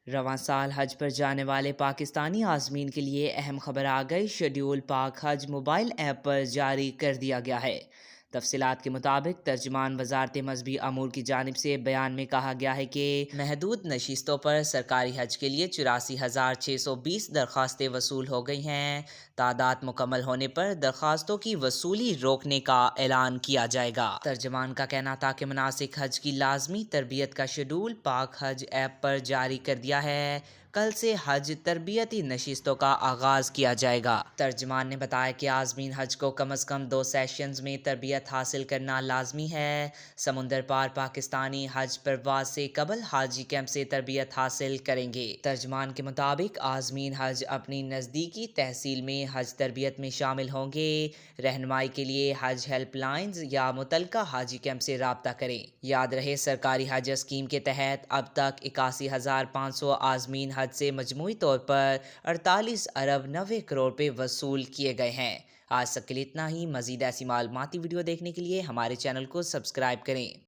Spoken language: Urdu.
رواں سال حج پر جانے والے پاکستانی عازمین کے لیے اہم خبر آ گئی۔ شیڈیول پاک حج موبائل ایپ پر جاری کر دیا گیا ہے۔ تفصیلات کے مطابق ترجمان وزارت مذہبی امور کی جانب سے بیان میں کہا گیا ہے کہ محدود نشستوں پر سرکاری حج کے لیے 84,620 درخواستیں وصول ہو گئی ہیں۔ تعداد مکمل ہونے پر درخواستوں کی وصولی روکنے کا اعلان کیا جائے گا۔ ترجمان کا کہنا تھا کہ مناسک حج کی لازمی تربیت کا شیڈول پاک حج ایپ پر جاری کر دیا ہے۔ کل سے حج تربیتی نشستوں کا آغاز کیا جائے گا۔ ترجمان نے بتایا کہ عازمین حج کو کم از کم 2 سیشنز میں تربیت حاصل کرنا لازمی ہے۔ سمندر پار پاکستانی حج پرواز سے قبل حاجی کیمپ سے تربیت حاصل کریں گے۔ ترجمان کے مطابق عازمین حج اپنی نزدیکی تحصیل میں حج تربیت میں شامل ہوں گے۔ رہنمائی کے لیے حج ہیلپ لائنز یا متعلقہ حاجی کیمپ سے رابطہ کریں۔ یاد رہے سرکاری حج اسکیم کے تحت اب تک 81,500 عازمین حج سے مجموعی طور پر 48 ارب 90 کروڑ روپے وصول کیے گئے ہیں۔ آج تک کے لیے اتنا ہی۔ مزید ایسی معلوماتی ویڈیو دیکھنے کے لیے ہمارے چینل کو سبسکرائب کریں۔